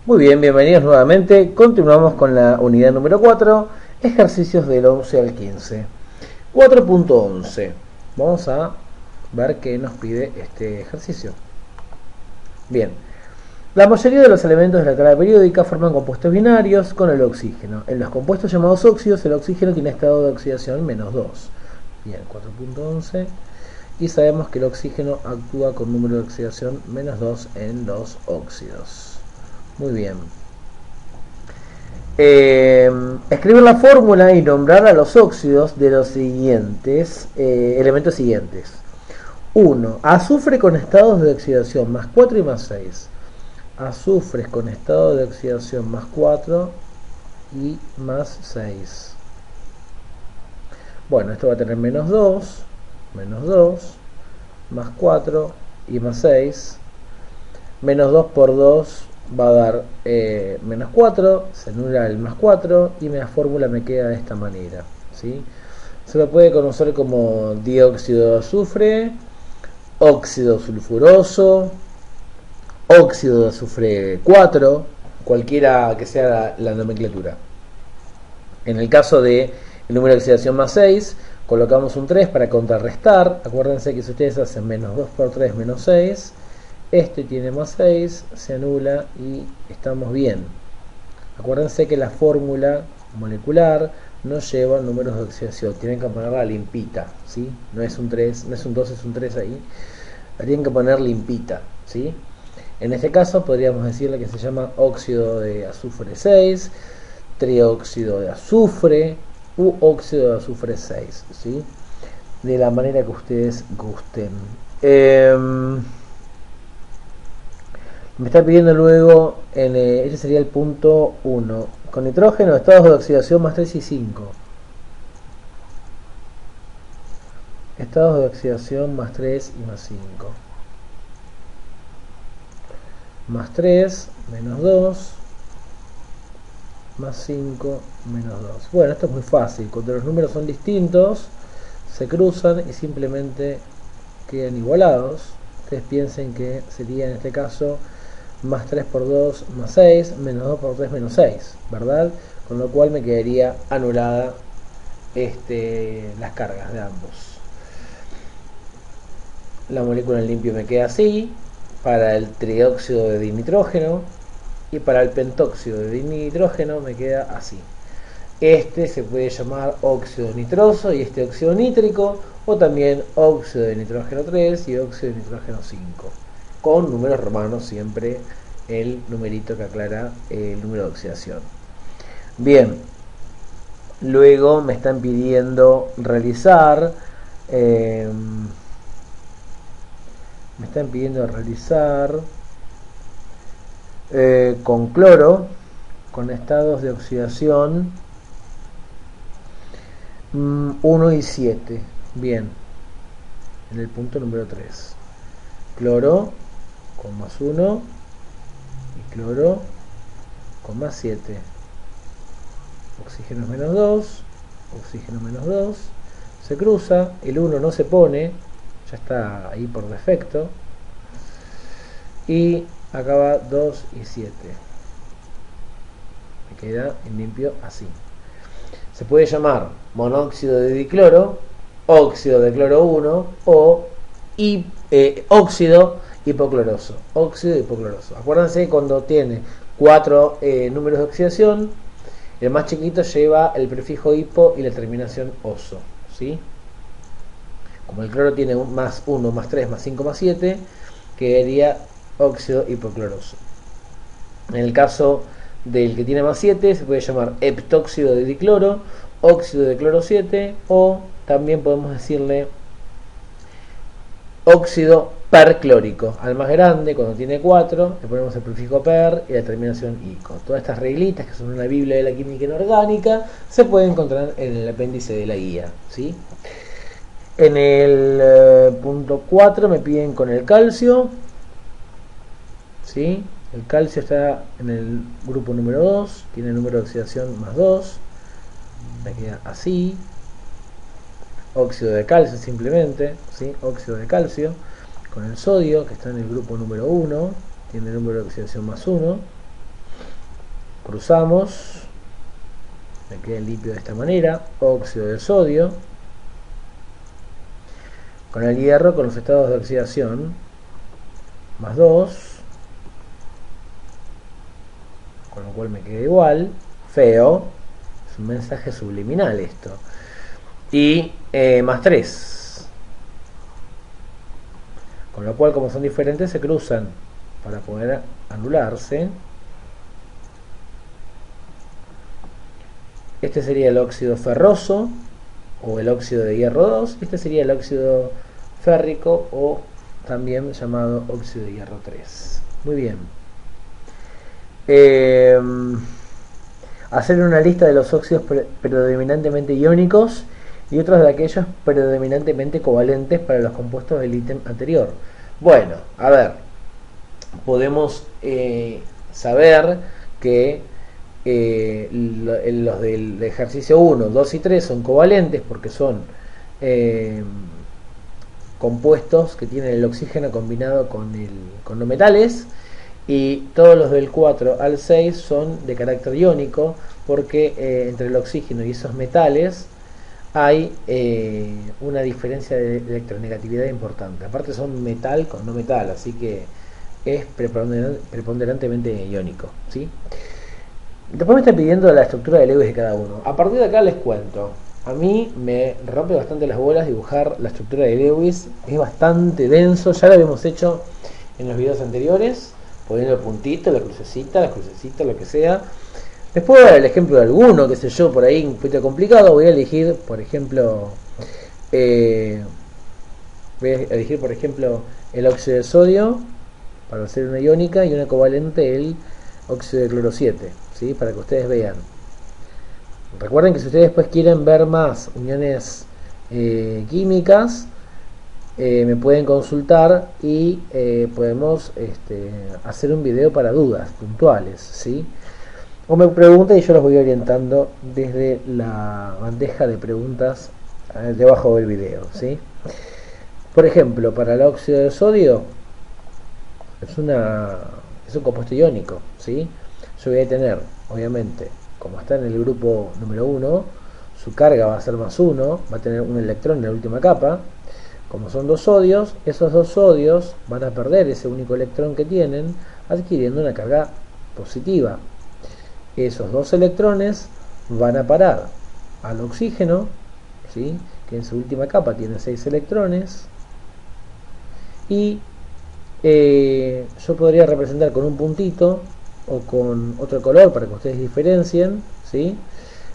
Muy bien, bienvenidos nuevamente. Continuamos con la unidad número 4, ejercicios del 11 al 15. 4.11. Vamos a ver qué nos pide este ejercicio. Bien, la mayoría de los elementos de la tabla periódica forman compuestos binarios con el oxígeno. En los compuestos llamados óxidos, el oxígeno tiene estado de oxidación -2. Bien, 4.11. Y sabemos que el oxígeno actúa con número de oxidación -2 en los óxidos. Muy bien. Escribir la fórmula y nombrar a los óxidos de los siguientes elementos siguientes. 1. Azufre con estados de oxidación más 4 y más 6. Azufres con estado de oxidación más 4 y más 6. Bueno, esto va a tener -2, más 4 y más 6. -2 por 2 va a dar -4, se anula el más 4 y la fórmula me queda de esta manera, ¿sí? Se lo puede conocer como dióxido de azufre, óxido sulfuroso, óxido de azufre 4, cualquiera que sea la nomenclatura. En el caso de el número de oxidación más 6, colocamos un 3 para contrarrestar. Acuérdense que si ustedes hacen -2 por 3 menos 6, este tiene más 6, se anula y estamos bien. Acuérdense que la fórmula molecular no lleva números de oxidación, tienen que ponerla limpita, ¿sí? No es un 3, no es un 2, es un 3 ahí. La tienen que poner limpita, ¿sí? En este caso podríamos decirle que se llama óxido de azufre 6, trióxido de azufre u óxido de azufre 6, ¿sí? De la manera que ustedes gusten. Me está pidiendo luego, este sería el punto 1. Con nitrógeno, estados de oxidación más 3 y 5. Estados de oxidación más 3 y más 5. Más 3, menos 2, más 5, menos 2. Bueno, esto es muy fácil. Cuando los números son distintos, se cruzan y simplemente quedan igualados. Ustedes piensen que sería en este caso más 3 por 2 más 6, menos 2 por 3 menos 6, ¿verdad? Con lo cual me quedaría anulada las cargas de ambos. La molécula en limpio me queda así, para el trióxido de dinitrógeno, y para el pentóxido de dinitrógeno me queda así. Este se puede llamar óxido nitroso y este óxido nítrico, o también óxido de nitrógeno 3 y óxido de nitrógeno 5. Con números romanos siempre el numerito que aclara el número de oxidación. Bien, luego me están pidiendo realizar con cloro, con estados de oxidación 1 y 7. Bien, en el punto número 3. Cloro con más 1 y cloro con más 7. Oxígeno menos 2, oxígeno menos 2. Se cruza, el 1 no se pone, ya está ahí por defecto. Y acaba 2 y 7. Me queda en limpio así. Se puede llamar monóxido de dicloro, óxido de cloro 1 o óxido hipocloroso. Óxido hipocloroso. Acuérdense cuando tiene 4 números de oxidación, el más chiquito lleva el prefijo hipo y la terminación oso, ¿sí? Como el cloro tiene más 1, más 3, más 5, más 7, quedaría óxido hipocloroso. En el caso del que tiene más 7, se puede llamar heptóxido de dicloro, óxido de cloro 7, o también podemos decirle óxido perclórico. Al más grande, cuando tiene 4, le ponemos el prefijo per y la terminación ico. Todas estas reglitas, que son una biblia de la química inorgánica, se pueden encontrar en el apéndice de la guía, ¿sí? En el punto 4 me piden con el calcio, ¿sí? El calcio está en el grupo número 2, tiene el número de oxidación más 2, me queda así. Óxido de calcio simplemente, ¿sí? Óxido de calcio. Con el sodio, que está en el grupo número 1, tiene el número de oxidación más 1. Cruzamos, me queda limpio de esta manera, óxido de sodio, con el hierro con los estados de oxidación, más 2, con lo cual me queda igual, feo, es un mensaje subliminal esto, y más 3, con lo cual como son diferentes se cruzan para poder anularse. Este sería el óxido ferroso o el óxido de hierro 2, este sería el óxido férrico o también llamado óxido de hierro 3. Muy bien. Hacer una lista de los óxidos predominantemente iónicos y otros de aquellos predominantemente covalentes para los compuestos del ítem anterior. Bueno, a ver, podemos saber que los del ejercicio 1, 2 y 3 son covalentes porque son compuestos que tienen el oxígeno combinado con los metales, y todos los del 4 al 6 son de carácter iónico porque entre el oxígeno y esos metales hay una diferencia de electronegatividad importante. Aparte son metal con no metal, así que es preponderantemente iónico, ¿sí? Después me está pidiendo la estructura de Lewis de cada uno. A partir de acá les cuento. A mí me rompe bastante las bolas dibujar la estructura de Lewis. Es bastante denso. Ya lo habíamos hecho en los videos anteriores, poniendo el puntito, la crucecita, lo que sea. Les puedo dar el ejemplo de alguno, qué sé yo, por ahí un poquito complicado. Voy a elegir, por ejemplo, el óxido de sodio para hacer una iónica y una covalente, el óxido de cloro 7, ¿sí? Para que ustedes vean. Recuerden que si ustedes después quieren ver más uniones químicas, me pueden consultar y podemos hacer un video para dudas puntuales, ¿sí? O me preguntan y yo los voy orientando desde la bandeja de preguntas debajo del video, ¿sí? Por ejemplo, para el óxido de sodio es un compuesto iónico, ¿sí? Yo voy a tener, obviamente, como está en el grupo número 1, su carga va a ser más 1, va a tener un electrón en la última capa. Como son dos sodios, esos dos sodios van a perder ese único electrón que tienen, adquiriendo una carga positiva. Esos dos electrones van a parar al oxígeno, ¿sí? Que en su última capa tiene 6 electrones, y yo podría representar con un puntito o con otro color para que ustedes diferencien, ¿sí?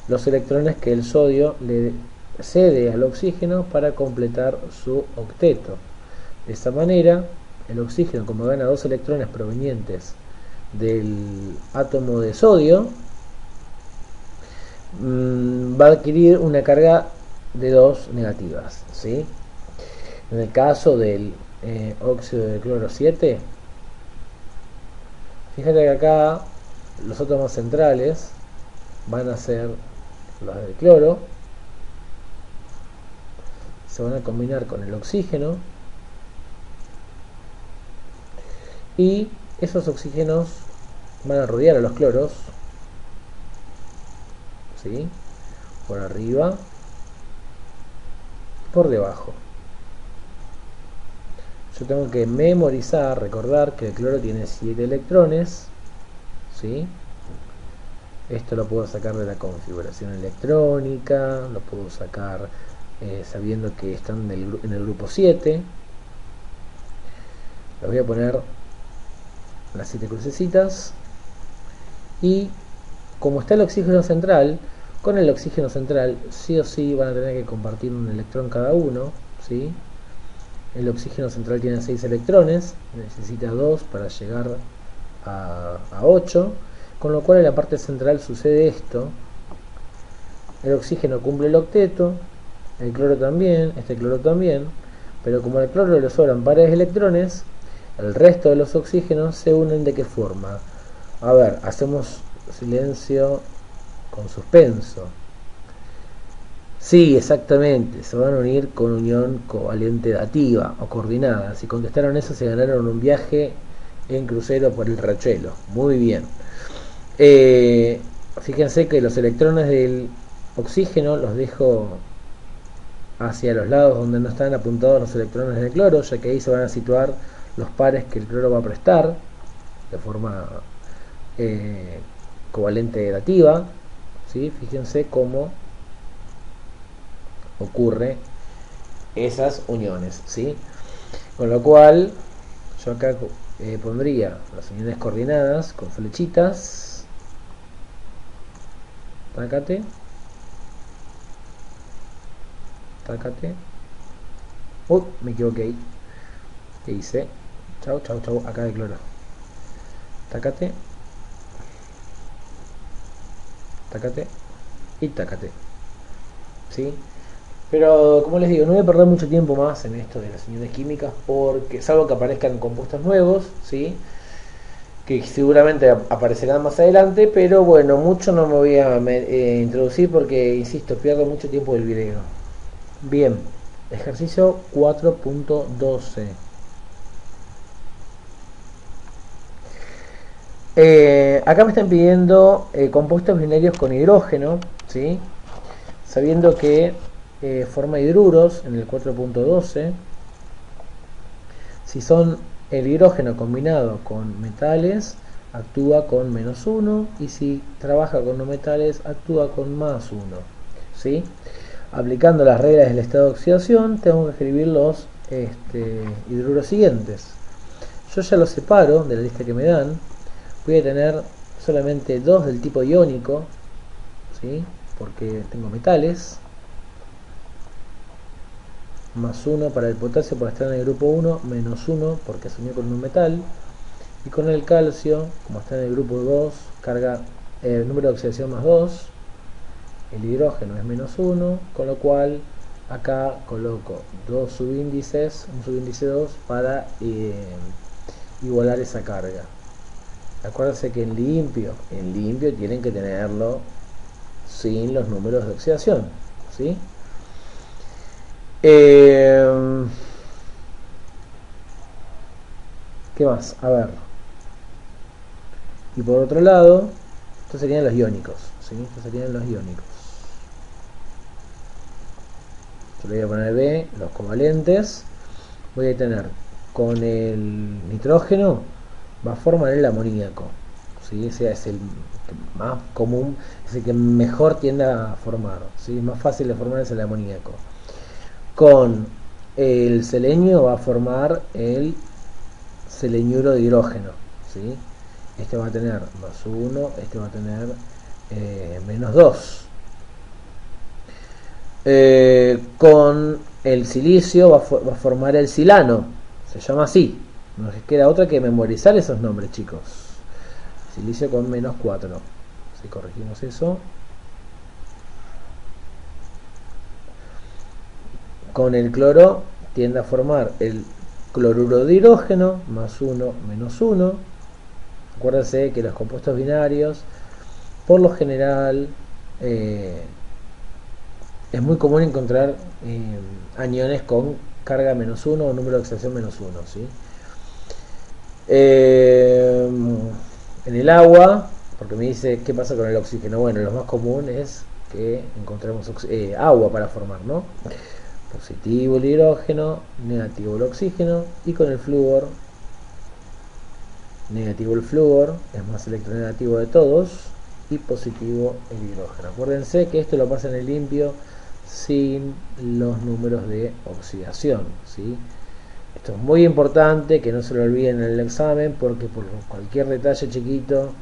Los electrones que el sodio le cede al oxígeno para completar su octeto. De esta manera, el oxígeno, como gana 2 electrones provenientes del átomo de sodio, va a adquirir una carga de 2 negativas, ¿sí? En el caso del óxido de cloro 7, fíjate que acá los átomos centrales van a ser los del cloro, se van a combinar con el oxígeno, y esos oxígenos van a rodear a los cloros, ¿sí? Por arriba, por debajo. Yo tengo que memorizar, recordar que el cloro tiene 7 electrones, ¿sí? Esto lo puedo sacar de la configuración electrónica, lo puedo sacar sabiendo que están en el grupo 7. Les voy a poner las 7 crucecitas, y como está el oxígeno central, con el oxígeno central sí o sí van a tener que compartir un electrón cada uno, ¿sí? El oxígeno central tiene 6 electrones, necesita 2 para llegar a 8, con lo cual en la parte central sucede esto. El oxígeno cumple el octeto, el cloro también, este cloro también, pero como al cloro le sobran pares de electrones, el resto de los oxígenos se unen. ¿De qué forma? A ver, hacemos silencio con suspenso. Sí, exactamente, se van a unir con unión covalente dativa o coordinada. Si contestaron eso, se ganaron un viaje en crucero por el Riachuelo. Muy bien. Eh, Fíjense que los electrones del oxígeno los dejo hacia los lados donde no están apuntados los electrones del cloro, ya que ahí se van a situar los pares que el cloro va a prestar de forma eh, covalente dativa. ¿Sí? Fíjense cómo ocurre esas uniones, ¿sí? Con lo cual yo acá pondría las uniones coordinadas con flechitas. Tácate, tácate. Me equivoqué ahí. ¿Qué hice? Chau, chau, chau. Acá de cloro. Tácate, tácate y tácate. ¿Sí? Pero como les digo, no voy a perder mucho tiempo más en esto de las uniones químicas, porque salvo que aparezcan compuestos nuevos, ¿sí? Que seguramente aparecerán más adelante, pero bueno, mucho no me voy a introducir porque, insisto, pierdo mucho tiempo del video. Bien, ejercicio 4.12. Acá me están pidiendo compuestos binarios con hidrógeno, ¿sí? Sabiendo que forma hidruros en el 4.12. Si son el hidrógeno combinado con metales, actúa con -1, y si trabaja con no metales, actúa con +1. ¿Sí? Aplicando las reglas del estado de oxidación, tengo que escribir los hidruros siguientes. Yo ya los separo de la lista que me dan. Voy a tener solamente dos del tipo iónico, ¿sí? Porque tengo metales. +1 para el potasio por estar en el grupo 1, -1 porque se unió con un metal. Y con el calcio, como está en el grupo 2, carga el número de oxidación +2. El hidrógeno es -1, con lo cual acá coloco dos subíndices, un subíndice 2 para igualar esa carga. Acuérdense que en limpio tienen que tenerlo sin los números de oxidación, ¿sí? ¿Qué más? A ver. Y por otro lado, estos serían los iónicos, ¿sí? Estos serían los iónicos. Yo le voy a poner B, los covalentes. Voy a tener con el nitrógeno, va a formar el amoníaco, ¿sí? Ese es el más común, es el que mejor tiende a formar, ¿sí? Más fácil de formar es el amoníaco. Con el selenio va a formar el seleniuro de hidrógeno, ¿sí? Este va a tener +1, este va a tener -2. Con el silicio va a formar el silano, se llama así. No les queda otra que memorizar esos nombres, chicos. Silicio con -4. Si corregimos eso. Con el cloro tiende a formar el cloruro de hidrógeno, +1, -1. Acuérdense que los compuestos binarios, por lo general, es muy común encontrar aniones con carga -1 o número de oxidación -1, ¿sí? En el agua, porque me dice qué pasa con el oxígeno. Bueno, lo más común es que encontremos agua para formar, ¿no? Positivo el hidrógeno, negativo el oxígeno, y con el flúor, negativo el flúor, es más electronegativo de todos, y positivo el hidrógeno. Acuérdense que esto lo pasa en el limpio sin los números de oxidación, ¿sí? Esto es muy importante, que no se lo olviden en el examen, porque por cualquier detalle chiquito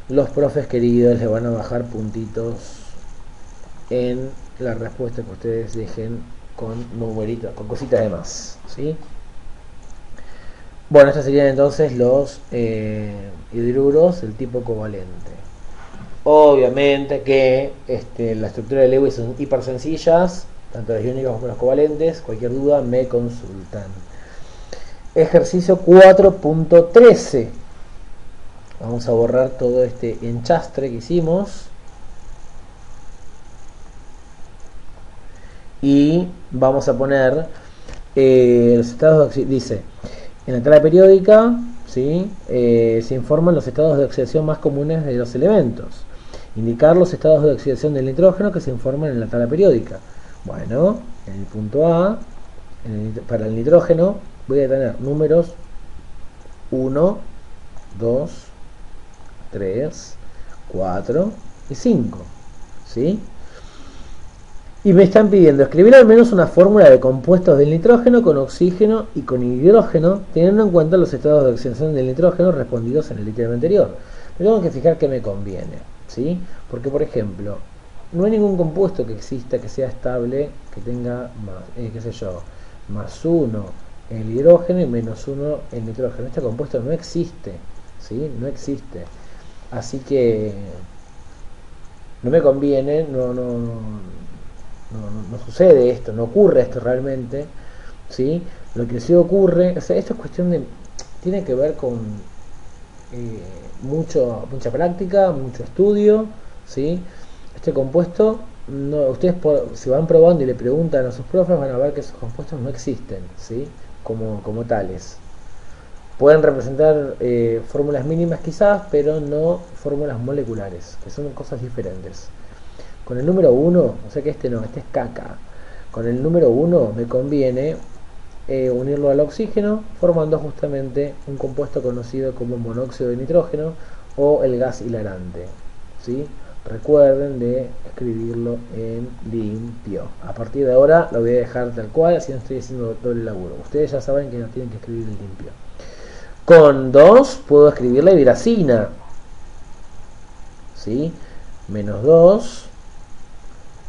los profes queridos les van a bajar puntitos en la respuesta que ustedes dejen con numeritos, con cositas de más, ¿sí? Bueno, estos serían entonces los hidruros del tipo covalente. Obviamente que la estructura de Lewis son hiper sencillas, tanto los iónicos como los covalentes. Cualquier duda me consultan. Ejercicio 4.13. Vamos a borrar todo este enchastre que hicimos. Y vamos a poner los estados de oxidación. Dice, en la tabla periódica ¿sí? Se informan los estados de oxidación más comunes de los elementos. Indicar los estados de oxidación del nitrógeno que se informan en la tabla periódica. Bueno, en el punto A, para el nitrógeno, voy a tener números 1, 2, 3, 4 y 5. ¿Sí? Y me están pidiendo escribir al menos una fórmula de compuestos del nitrógeno con oxígeno y con hidrógeno, teniendo en cuenta los estados de oxidación del nitrógeno respondidos en el ítem anterior. Me tengo que fijar qué me conviene, ¿sí? Porque, por ejemplo, no hay ningún compuesto que exista que sea estable, que tenga más, qué sé yo, más 1 el hidrógeno y menos 1 el nitrógeno. Este compuesto no existe, ¿sí? No existe. Así que no me conviene, no sucede esto, no ocurre esto realmente, ¿sí? Lo que sí ocurre, o sea, esto es cuestión de, tiene que ver con mucha práctica, mucho estudio, ¿sí? Este compuesto, no, ustedes si van probando y le preguntan a sus profes, van a ver que esos compuestos no existen, ¿sí? Como tales. Pueden representar fórmulas mínimas quizás, pero no fórmulas moleculares, que son cosas diferentes. Con el número 1, o sea que este no, este es caca. Con el número 1 me conviene unirlo al oxígeno, formando justamente un compuesto conocido como monóxido de nitrógeno o el gas hilarante, ¿sí? Recuerden de escribirlo en limpio. A partir de ahora lo voy a dejar tal cual, así no estoy haciendo doble laburo. Ustedes ya saben que no tienen que escribir en limpio. Con 2 puedo escribir la hidracina, ¿sí? Menos 2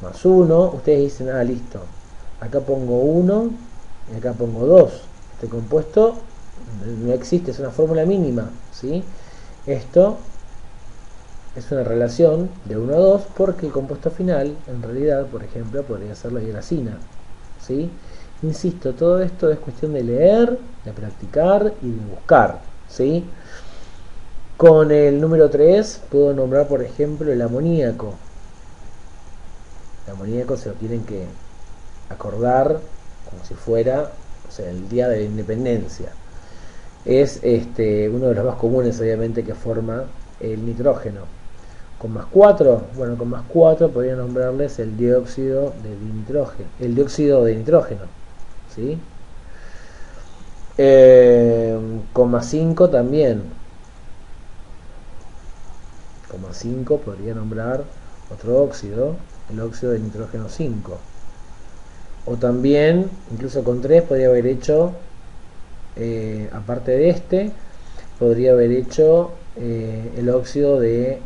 más 1, ustedes dicen, ah, listo, acá pongo 1 y acá pongo 2. Este compuesto no existe, es una fórmula mínima, ¿sí? Esto es una relación de 1 a 2 porque el compuesto final, en realidad, por ejemplo, podría ser la hidracina, ¿sí? Insisto, todo esto es cuestión de leer, de practicar y de buscar, ¿sí? Con el número 3 puedo nombrar, por ejemplo, el amoníaco. El amoníaco se lo tienen que acordar como si fuera, o sea, el día de la independencia. Es uno de los más comunes, obviamente, que forma el nitrógeno. Con más 4, bueno, con más 4 podría nombrarles el dióxido de nitrógeno, el dióxido de nitrógeno, ¿sí? Con más 5 también. Con más 5 podría nombrar otro óxido, el óxido de nitrógeno 5. O también, incluso con 3 podría haber hecho, aparte de este, podría haber hecho el óxido de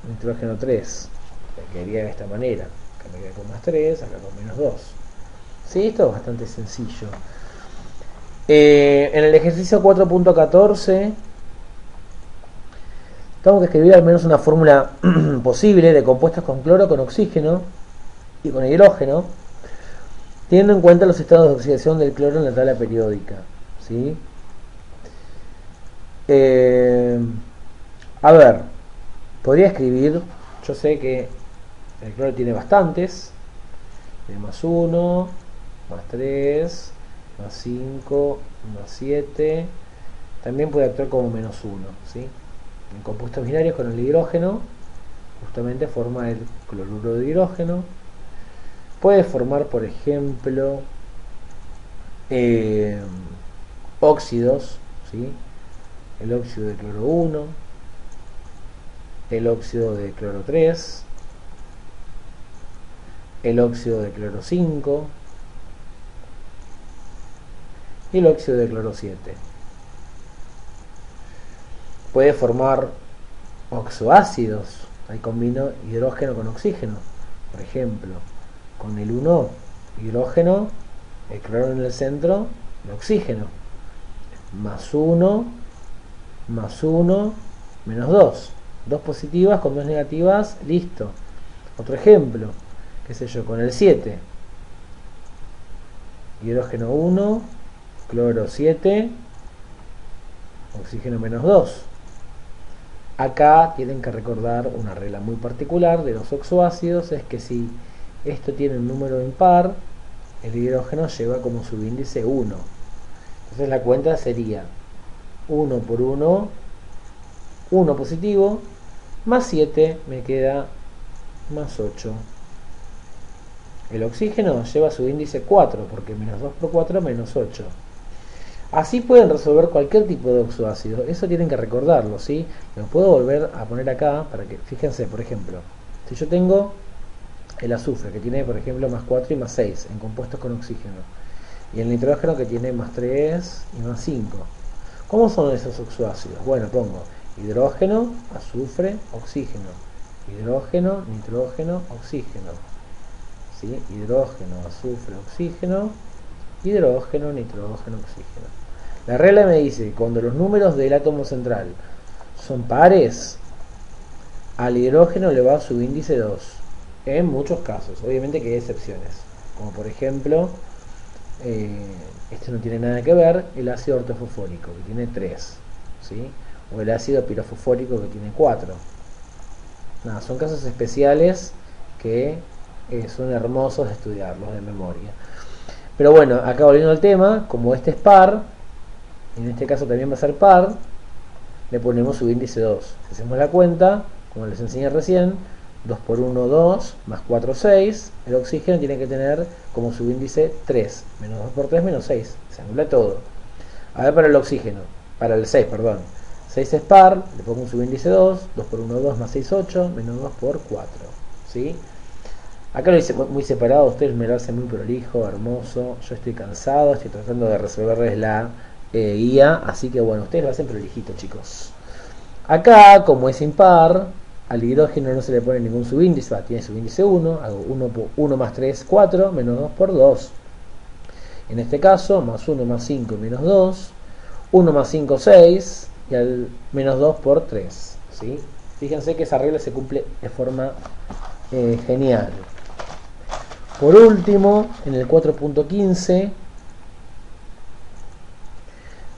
nitrógeno 3. Que quedaría de esta manera. Acá me queda con más 3, acá con menos 2. Sí, esto es bastante sencillo. En el ejercicio 4.14 tengo que escribir al menos una fórmula posible de compuestos con cloro, con oxígeno y con hidrógeno, teniendo en cuenta los estados de oxidación del cloro en la tabla periódica, ¿sí? A ver, podría escribir, yo sé que el cloro tiene bastantes, de más 1, más 3, más 5, más 7, también puede actuar como menos 1, ¿sí? En compuestos binarios con el hidrógeno, justamente forma el cloruro de hidrógeno. Puede formar, por ejemplo, óxidos, ¿sí? El óxido de cloro 1, el óxido de cloro 3, el óxido de cloro 5 y el óxido de cloro 7. Puede formar oxoácidos, ahí combino hidrógeno con oxígeno, por ejemplo, con el 1 hidrógeno, el cloro en el centro, el oxígeno, más 1, más 1, menos 2. 2 positivas con 2 negativas, listo. Otro ejemplo, qué sé yo, con el 7. Hidrógeno 1, cloro 7, oxígeno menos 2. Acá tienen que recordar una regla muy particular de los oxoácidos, es que si esto tiene un número impar, el hidrógeno lleva como subíndice 1. Entonces la cuenta sería 1 por 1, 1 positivo, más 7 me queda más 8. El oxígeno lleva su índice 4, porque menos 2 por 4 menos 8. Así pueden resolver cualquier tipo de oxoácido. Eso tienen que recordarlo, ¿sí? Lo puedo volver a poner acá para que, fíjense, por ejemplo, si yo tengo el azufre, que tiene, por ejemplo, más 4 y más 6 en compuestos con oxígeno, y el nitrógeno, que tiene más 3 y más 5. ¿Cómo son esos oxoácidos? Bueno, pongo hidrógeno, azufre, oxígeno. Hidrógeno, nitrógeno, oxígeno. ¿Sí? Hidrógeno, azufre, oxígeno. Hidrógeno, nitrógeno, oxígeno. La regla me dice que cuando los números del átomo central son pares, al hidrógeno le va su índice 2. En muchos casos, obviamente que hay excepciones. Como por ejemplo, este no tiene nada que ver, el ácido ortofosfórico, que tiene 3. ¿Sí? O el ácido pirofosfórico, que tiene 4. Nada, son casos especiales que son hermosos de estudiarlos de memoria. Pero bueno, acá volviendo al tema, como este es par, en este caso también va a ser par, le ponemos su índice 2. Si hacemos la cuenta, como les enseñé recién, 2 por 1, 2, más 4, 6. El oxígeno tiene que tener como su índice 3. Menos 2 por 3, menos 6. Se anula todo. A ver para el oxígeno, para el 6, perdón. 6 es par, le pongo un subíndice 2, 2 por 1, 2, más 6, 8, menos 2 por 4. ¿Sí? Acá lo hice muy separado, ustedes me lo hacen muy prolijo, hermoso. Yo estoy cansado, estoy tratando de resolverles la guía, así que bueno, ustedes lo hacen prolijito, chicos. Acá, como es impar, al hidrógeno no se le pone ningún subíndice, tiene subíndice 1, hago 1 más 3, 4, menos 2 por 2. En este caso, más 1 más 5 menos 2, 1 más 5, 6, y al menos 2 por 3. ¿Sí? Fíjense que esa regla se cumple de forma genial. Por último, en el 4.15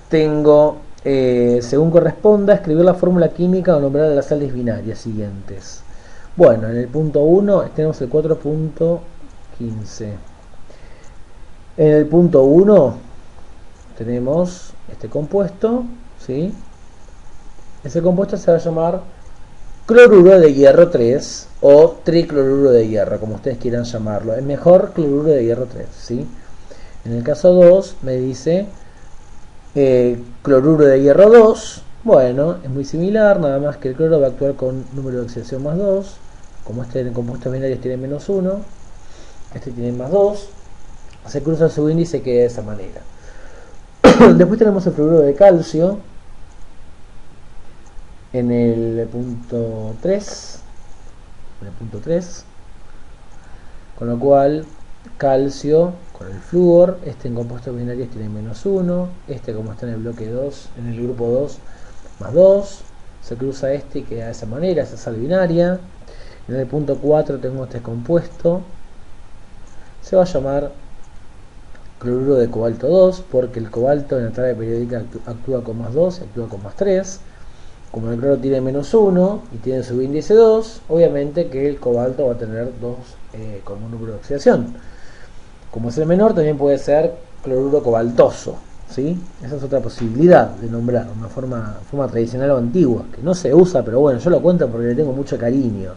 tengo, según corresponda, escribir la fórmula química o nombrar las sales binarias siguientes. Bueno, en el punto 1 tenemos el 4.15. En el punto 1 tenemos este compuesto, ¿sí? Ese compuesto se va a llamar cloruro de hierro 3 o tricloruro de hierro, como ustedes quieran llamarlo. Es mejor cloruro de hierro 3, ¿sí? En el caso 2 me dice cloruro de hierro 2. Bueno, es muy similar, nada más que el cloro va a actuar con número de oxidación más 2. Como este en compuestos binarios tiene menos 1, este tiene más 2. Se cruza su índice, que de esa manera. Después tenemos el fluoruro de calcio en el punto 3. Con lo cual, calcio con el flúor, este en compuestos binarios tiene menos 1, este como está en el bloque 2, en el grupo 2, más 2, se cruza este y queda de esa manera, esa sal binaria. En el punto 4 tengo este compuesto, se va a llamar cloruro de cobalto 2, porque el cobalto en la tabla periódica actúa con más 2 y actúa con más 3. Como el cloro tiene menos 1 y tiene su índice 2, obviamente que el cobalto va a tener 2 como número de oxidación. Como es el menor, también puede ser cloruro cobaltoso, ¿sí? Esa es otra posibilidad de nombrar, una forma tradicional o antigua, que no se usa, pero bueno, yo lo cuento porque le tengo mucho cariño.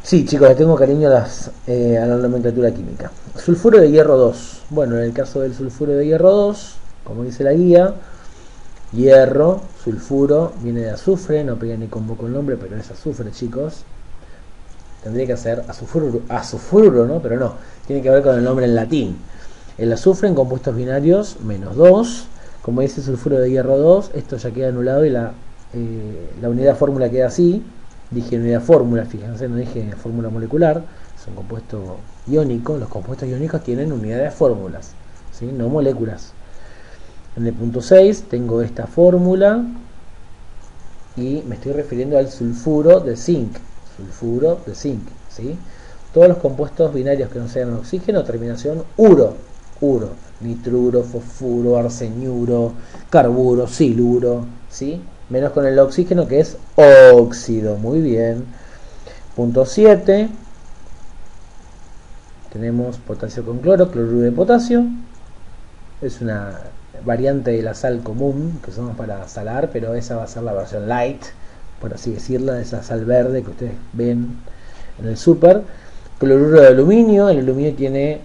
Sí, chicos, le tengo cariño a la nomenclatura química. Sulfuro de hierro 2. Bueno, en el caso del sulfuro de hierro 2, como dice la guía, hierro, sulfuro, viene de azufre, no pegué ni convoco el nombre, pero es azufre, chicos. Tendría que ser azufuro, ¿no? Pero no, tiene que ver con el nombre en latín. El azufre en compuestos binarios, menos 2. Como dice sulfuro de hierro 2, esto ya queda anulado y la unidad fórmula queda así. Dije unidad fórmula, fíjense, no dije fórmula molecular, es un compuesto iónico. Los compuestos iónicos tienen unidades de fórmulas, ¿sí? No moléculas. En el punto 6 tengo esta fórmula y me estoy refiriendo al sulfuro de zinc. Sulfuro de zinc, ¿sí? Todos los compuestos binarios que no sean oxígeno, terminación uro. Nitruro, fosfuro, arseniuro, carburo, siluro, ¿sí? Menos con el oxígeno, que es óxido. Muy bien. Punto 7. Tenemos potasio con cloro, cloruro de potasio. Es una variante de la sal común que usamos para salar, pero esa va a ser la versión light, por así decirla, de esa sal verde que ustedes ven en el súper. Cloruro de aluminio, el aluminio tiene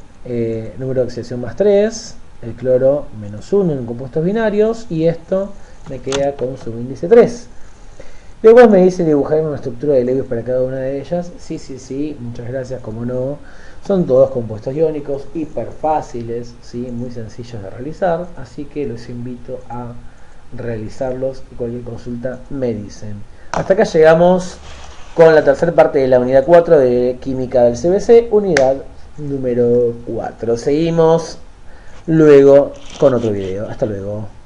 número de oxidación +3, el cloro -1 en compuestos binarios, y esto me queda con su índice 3. Luego me dice dibujar una estructura de Lewis para cada una de ellas. Sí, muchas gracias, como no. Son todos compuestos iónicos, hiper fáciles, ¿sí? Muy sencillos de realizar, así que los invito a realizarlos y cualquier consulta me dicen. Hasta acá llegamos con la tercera parte de la unidad 4 de Química del CBC, unidad número 4. Seguimos luego con otro video. Hasta luego.